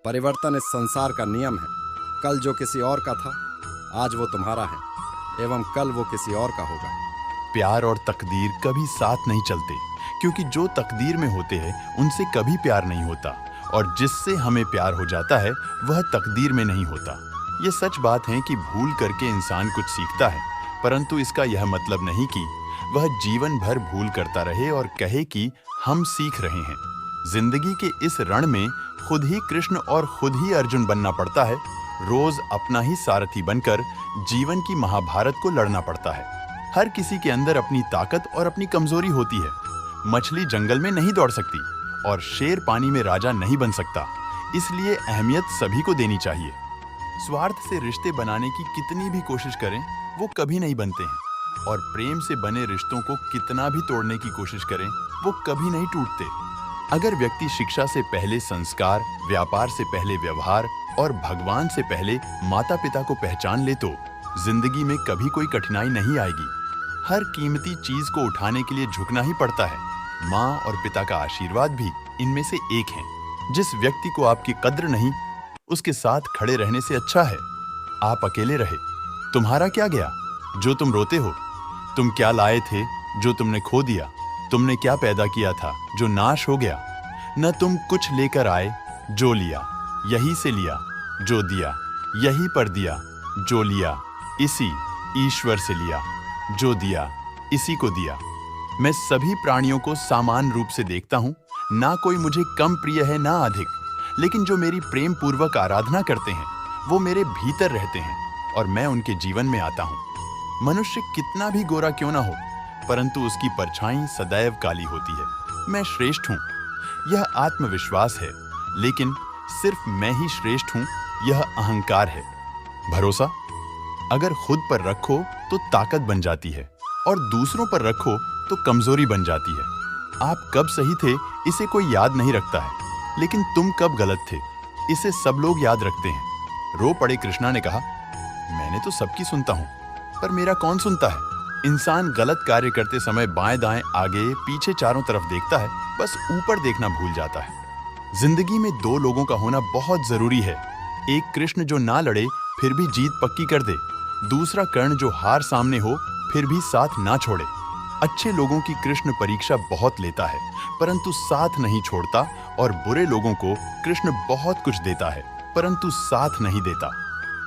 परिवर्तन इस संसार का नियम है। कल जो किसी और का था, आज वो तुम्हारा है, एवं कल वो किसी और का होगा। प्यार और तकदीर कभी साथ नहीं चलते, क्योंकि जो तकदीर में होते हैं उनसे कभी प्यार नहीं होता, और जिससे हमें प्यार हो जाता है वह तकदीर में नहीं होता। ये सच बात है कि भूल करके इंसान कुछ सीखता है, परंतु इसका यह मतलब नहीं कि वह जीवन भर भूल करता रहे और कहे कि हम सीख रहे हैं। जिंदगी के इस रण में खुद ही कृष्ण और खुद ही अर्जुन बनना पड़ता है। रोज अपना ही सारथी बनकर जीवन की महाभारत को लड़ना पड़ता है। हर किसी के अंदर अपनी ताकत और अपनी कमजोरी होती है। मछली जंगल में नहीं दौड़ सकती और शेर पानी में राजा नहीं बन सकता, इसलिए अहमियत सभी को देनी चाहिए। स्वार्थ से रिश्ते बनाने की कितनी भी कोशिश करें वो कभी नहीं बनते हैं, और प्रेम से बने रिश्तों को कितना भी तोड़ने की कोशिश करें वो कभी नहीं टूटते। अगर व्यक्ति शिक्षा से पहले संस्कार, व्यापार से पहले व्यवहार और भगवान से पहले माता पिता को पहचान ले तो जिंदगी में कभी कोई कठिनाई नहीं आएगी। हर कीमती चीज को उठाने के लिए झुकना ही पड़ता है। माँ और पिता का आशीर्वाद भी इनमें से एक है। जिस व्यक्ति को आपकी कद्र नहीं, उसके साथ खड़े रहने से अच्छा है आप अकेले रहे। तुम्हारा क्या गया जो तुम रोते हो? तुम क्या लाए थे जो तुमने खो दिया? तुमने क्या पैदा किया था जो नाश हो गया? न तुम कुछ लेकर आए जो लिया, यही से लिया जो दिया, यही पर दिया जो लिया, इसी ईश्वर से लिया जो दिया, इसी को दिया। मैं सभी प्राणियों को समान रूप से देखता हूँ, ना कोई मुझे कम प्रिय है ना अधिक, लेकिन जो मेरी प्रेम पूर्वक आराधना करते हैं वो मेरे भीतर रहते हैं और मैं उनके जीवन में आता हूँ। मनुष्य कितना भी गोरा क्यों ना हो, परंतु उसकी परछाई सदैव काली होती है। मैं श्रेष्ठ हूँ, यह आत्मविश्वास है, लेकिन सिर्फ मैं ही श्रेष्ठ हूँ, यह अहंकार है। भरोसा अगर खुद पर रखो तो ताकत बन जाती है, और दूसरों पर रखो तो कमजोरी बन जाती है। आप कब सही थे इसे कोई याद नहीं रखता है, लेकिन तुम कब गलत थे इसे सब लोग याद रखते हैं। रो पड़े कृष्णा ने कहा, मैंने तो सबकी सुनता हूँ, पर मेरा कौन सुनता है? इंसान गलत कार्य करते समय बाएं दाएं आगे पीछे चारों तरफ देखता है, बस ऊपर देखना भूल जाता है। जिंदगी में दो लोगों का होना बहुत जरूरी है। एक कृष्ण जो ना लड़े फिर भी जीत पक्की कर दे, दूसरा कर्ण जो हार सामने हो फिर भी साथ ना छोड़े। अच्छे लोगों की कृष्ण परीक्षा बहुत लेता है, परंतु साथ नहीं छोड़ता, और बुरे लोगों को कृष्ण बहुत कुछ देता है, परंतु साथ नहीं देता।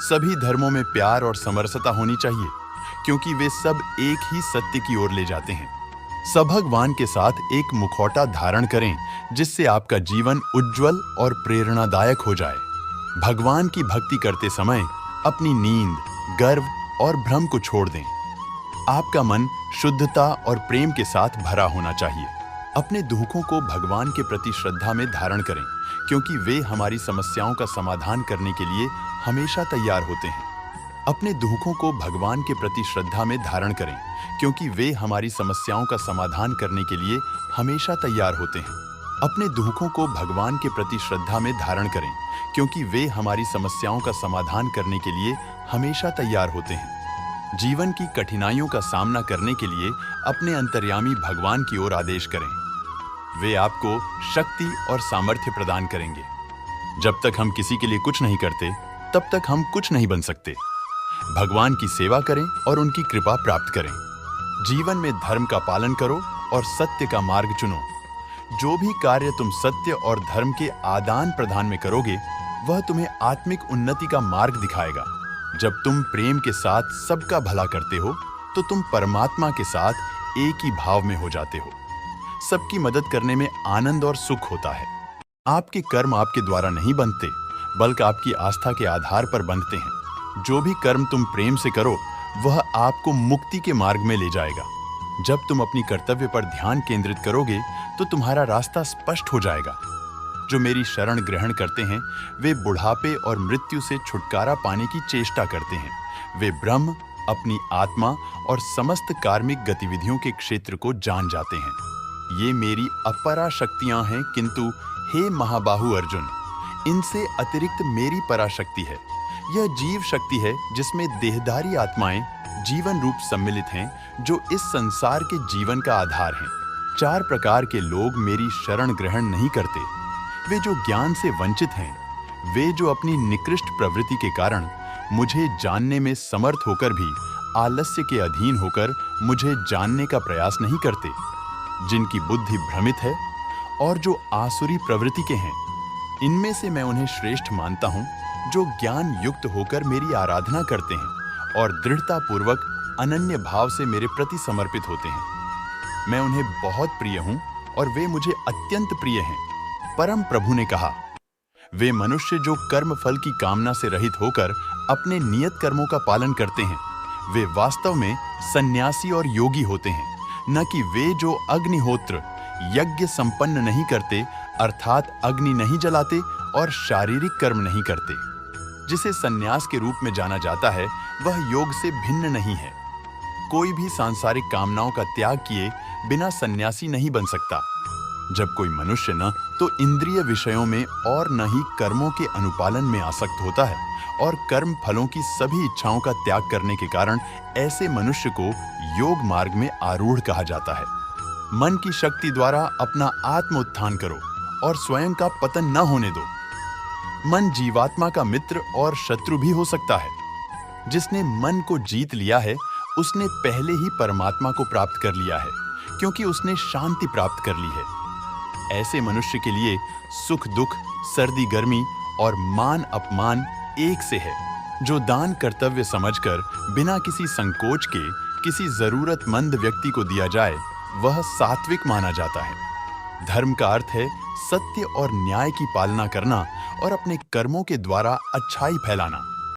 सभी धर्मों में प्यार और समरसता होनी चाहिए, क्योंकि वे सब एक ही सत्य की ओर ले जाते हैं। सब भगवान के साथ एक मुखौटा धारण करें, जिससे आपका जीवन उज्जवल और प्रेरणादायक हो जाए। भगवान की भक्ति करते समय अपनी नींद, गर्व और भ्रम को छोड़ दें। आपका मन शुद्धता और प्रेम के साथ भरा होना चाहिए। अपने दुखों को भगवान के प्रति श्रद्धा में धारण करें, क्योंकि वे हमारी समस्याओं का समाधान करने के लिए हमेशा तैयार होते हैं। अपने दुखों को भगवान के प्रति श्रद्धा में धारण करें, क्योंकि वे हमारी समस्याओं का समाधान करने के लिए हमेशा तैयार होते हैं। अपने दुखों को भगवान के प्रति श्रद्धा में धारण करें, क्योंकि वे हमारी समस्याओं का समाधान करने के लिए हमेशा तैयार होते हैं। जीवन की कठिनाइयों का सामना करने के लिए अपने अंतर्यामी भगवान की ओर आदेश करें। वे आपको शक्ति और सामर्थ्य प्रदान करेंगे। जब तक हम किसी के लिए कुछ नहीं करते, तब तक हम कुछ नहीं बन सकते। भगवान की सेवा करें और उनकी कृपा प्राप्त करें। जीवन में धर्म का पालन करो और सत्य का मार्ग चुनो। जो भी कार्य तुम सत्य और धर्म के आदान प्रदान में करोगे, वह तुम्हें आत्मिक उन्नति का मार्ग दिखाएगा। जब तुम प्रेम के साथ सबका भला करते हो, तो तुम परमात्मा के साथ एक ही भाव में हो जाते हो। सबकी मदद करने में आनंद और सुख होता है। आपके कर्म आपके द्वारा नहीं बनते, बल्कि आपकी आस्था के आधार पर बनते हैं। जो भी कर्म तुम प्रेम से करो, वह आपको मुक्ति के मार्ग में ले जाएगा। जब तुम अपनी कर्तव्य पर ध्यान केंद्रित करोगे, तो तुम्हारा रास्ता स्पष्ट हो जाएगा। जो मेरी शरण ग्रहण करते हैं, वे बुढ़ापे और मृत्यु से छुटकारा पाने की चेष्टा करते हैं। वे ब्रह्म, अपनी आत्मा और समस्त कार्मिक गतिविधियों के क्षेत्र को जान जाते हैं। ये मेरी अपरा शक्तियां हैं, किंतु हे महाबाहु अर्जुन, इनसे अतिरिक्त मेरी पराशक्ति है। यह जीव शक्ति है, जिसमें देहधारी आत्माएं जीवन रूप सम्मिलित हैं, जो इस संसार के जीवन का आधार हैं। 4 प्रकार के लोग मेरी शरण ग्रहण नहीं करते। वे जो ज्ञान से वंचित हैं, वे जो अपनी निकृष्ट प्रवृत्ति के कारण मुझे जानने में समर्थ होकर भी आलस्य के अधीन होकर मुझे जानने का प्रयास नहीं करते, जिनकी बुद्धि भ्रमित है और जो आसुरी प्रवृत्ति के हैं, इनमें से मैं उन्हें श्रेष्ठ मानता हूं, जो ज्ञान युक्त होकर मेरी आराधना करते हैं और दृढ़ता पूर्वक अनन्य भाव से मेरे प्रति समर्पित होते हैं। मैं उन्हें बहुत प्रिय हूं और वे मुझे अत्यंत प्रिय हैं। परम प्रभु ने कहा, वे मनुष्य जो कर्म फल की कामना से रहित होकर अपने नियत कर्मों का पालन करते हैं, वे वास्तव में सन्यासी और योगी होते हैं, न कि वे जो अग्निहोत्र यज्ञ संपन्न नहीं करते, अर्थात अग्नि नहीं जलाते और शारीरिक कर्म नहीं करते। जिसे सन्यास के रूप में जाना जाता है, वह योग से भिन्न नहीं है। कोई भी सांसारिक कामनाओं का त्याग किए बिना सन्यासी नहीं बन सकता। जब कोई मनुष्य न तो इंद्रिय विषयों में और न ही कर्मों के अनुपालन में आसक्त होता है और कर्म फलों की सभी इच्छाओं का त्याग करने के कारण ऐसे मनुष्य को योग मार्ग में आरूढ़ कहा जाता है। मन की शक्ति द्वारा अपना आत्म उत्थान करो और स्वयं का पतन न होने दो। मन जीवात्मा का मित्र और शत्रु भी हो सकता है। जिसने मन को जीत लिया है, उसने पहले ही परमात्मा को प्राप्त कर लिया है, क्योंकि उसने शांति प्राप्त कर ली है। ऐसे मनुष्य के लिए सुख दुख, सर्दी गर्मी और मान अपमान एक से है। जो दान कर्तव्य समझकर बिना किसी संकोच के किसी जरूरतमंद व्यक्ति को दिया जाए, वह सात्विक माना जाता है। धर्म का अर्थ है सत्य और न्याय की पालना करना और अपने कर्मों के द्वारा अच्छाई फैलाना।